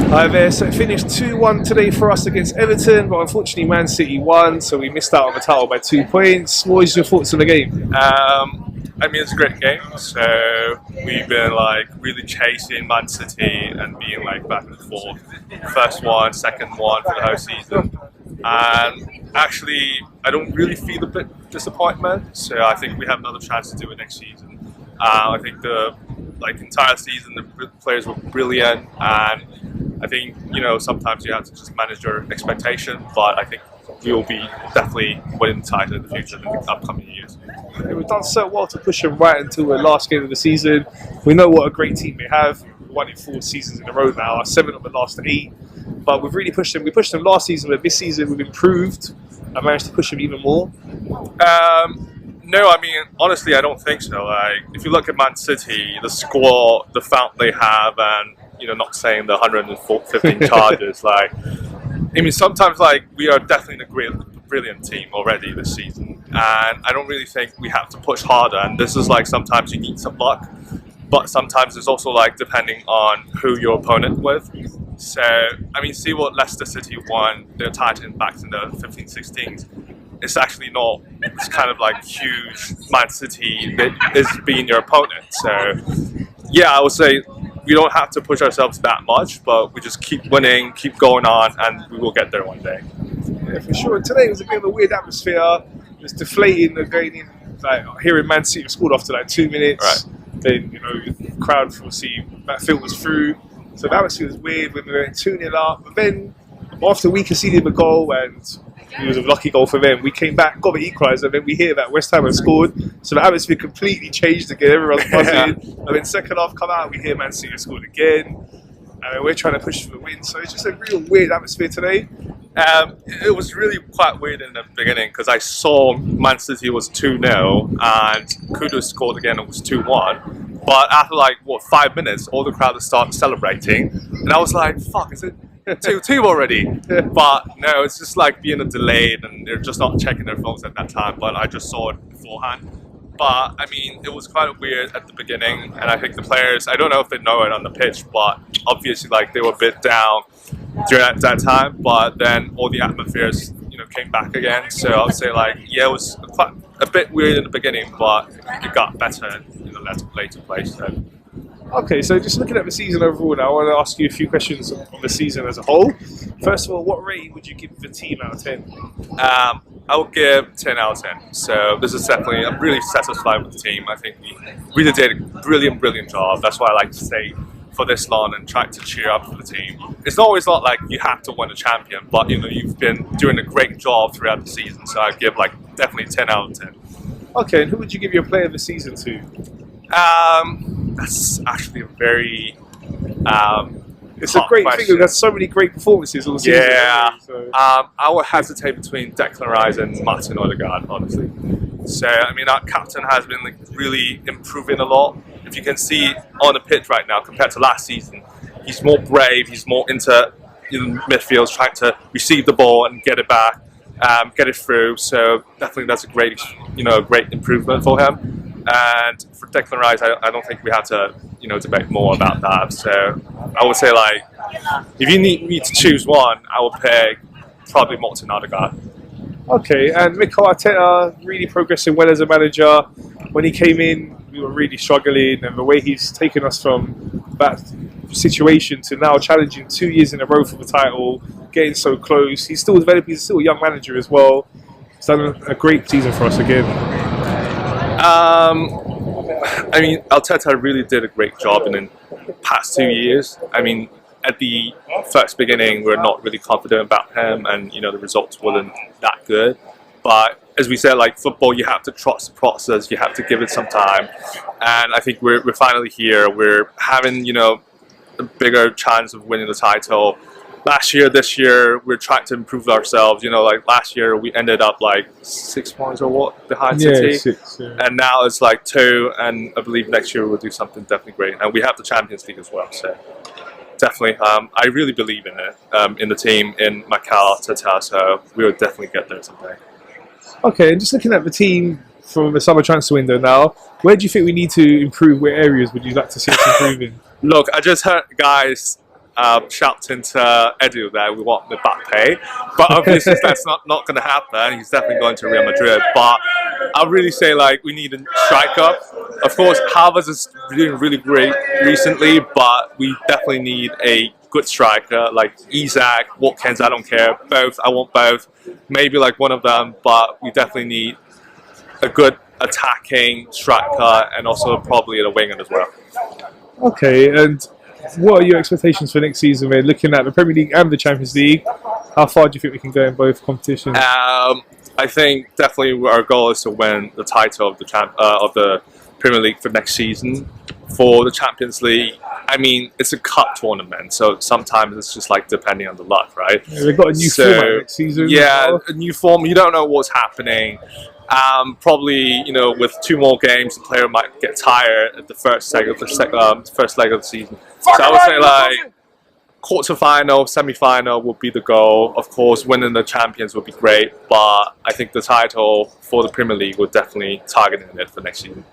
Hi there, so it finished 2-1 today for us against Everton, but unfortunately Man City won, so we missed out on the title by 2 points. What was your thoughts on the game? I mean, it's a great game. So we've been like really chasing Man City and being like back and forth. First one, second one for the whole season. And actually, I don't really feel a bit disappointment. So I think we have another chance to do it next season. I think the entire season the players were brilliant, and I think sometimes you have to just manage your expectation. But I think we will be definitely winning the title in the future in the upcoming years. We've done so well to push them right until the last game of the season. We know what a great team they have. We won in 4 seasons in a row now, 7 of the last 8. But we've really pushed them. We pushed them last season, but this season we've improved and managed to push them even more. No, I mean, honestly, I don't think so. Like, if you look at Man City, the squad, the fount they have, and not saying the 115 charges, I mean, sometimes we are definitely a brilliant team already this season, and I don't really think we have to push harder. And this is sometimes you need some luck, but sometimes it's also depending on who your opponent with. So I mean, see what Leicester City won their title back in the 15-16s. It's actually not. It's kind of huge Man City that is being your opponent. So yeah, I would say we don't have to push ourselves that much, but we just keep winning, keep going on, and we will get there one day. Yeah, for sure. Today was a bit of a weird atmosphere. It was deflating. Going in, hearing Man City scored after 2 minutes. Right. Then the crowd foresee that film was through. So the atmosphere was weird when we went 2-0 up. But then after we conceded a goal, and it was a lucky goal for them, we came back, got the equaliser, and then we hear that West Ham had scored. So the atmosphere completely changed again. Everyone's buzzing. And then second half come out, we hear Man City scored again. And we're trying to push for the win. So it's just a real weird atmosphere today. It was really quite weird in the beginning because I saw Man City was 2-0 and Kudus scored again, it was 2-1. But after 5 minutes, all the crowd started celebrating. And I was like, fuck, is it 2-2 already? But no, it's just being a delayed and they're just not checking their phones at that time. But I just saw it beforehand. But I mean, it was kind of weird at the beginning, and I think the players, I don't know if they know it on the pitch, but obviously they were a bit down during that time. But then all the atmospheres, came back again. So I would say yeah, it was quite a bit weird in the beginning, but it got better in the later place. So. Okay, so just looking at the season overall now, I want to ask you a few questions on the season as a whole. First of all, what rating would you give the team out of 10? I would give 10 out of 10. So this is definitely, I'm really satisfied with the team. I think we really did a brilliant job. That's why I like to stay for this long and try to cheer up for the team. It's always not you have to win a champion, but you've been doing a great job throughout the season. So I give definitely 10 out of 10. Okay, and who would you give your player of the season to? That's actually a very it's a great thing. We've had so many great performances all season. Yeah, so. I would hesitate between Declan Rice and Martin Odegaard, honestly. So I mean, our captain has been really improving a lot. If you can see on the pitch right now compared to last season, he's more brave. He's more into midfield, trying to receive the ball and get it back, get it through. So definitely, that's a great, great improvement for him. And for Declan Rice, I don't think we have to, debate more about that. So I would say, if you need me to choose one, I would pick probably Martin Odegaard. Okay, and Mikel Arteta really progressing well as a manager. When he came in, we were really struggling, and the way he's taken us from that situation to now challenging 2 years in a row for the title, getting so close. He's still developing. He's still a young manager as well. He's done a great season for us again. I mean, Arteta really did a great job in the past 2 years. I mean, at the first beginning, we're not really confident about him, and the results weren't that good. But as we said, football, you have to trust the process. You have to give it some time, and I think we're finally here. We're having a bigger chance of winning the title. This year, we're trying to improve ourselves. Last year we ended up 6 points or what behind City, 6, yeah. And now it's 2. And I believe next year we'll do something definitely great. And we have the Champions League as well. So definitely, I really believe in it, in the team, in Mikel Arteta. So we will definitely get there someday. Okay, and just looking at the team from the summer transfer window now, where do you think we need to improve? What areas would you like to see us improving? Look, I just heard guys shouting to Edu that we want the back pay, but obviously that's not going to happen. He's definitely going to Real Madrid. But I'll really say like we need a striker. Of course, Havertz is doing really great recently, but we definitely need a good striker like Isak, Watkins. I don't care, both. I want both. Maybe like one of them, but we definitely need a good attacking striker and also probably a winger as well. Okay, and what are your expectations for next season? We're looking at the Premier League and the Champions League. How far do you think we can go in both competitions? I think definitely our goal is to win the title of the Premier League for next season. For the Champions League, I mean, it's a cup tournament, so sometimes it's just like depending on the luck, right? Yeah, they've got a new format next season. Yeah, a new form. You don't know what's happening. Probably, with 2 more games, the player might get tired at the first leg of the season. So I would say like quarter-final, semi-final would be the goal. Of course, winning the Champions would be great, but I think the title for the Premier League would definitely target it for next season.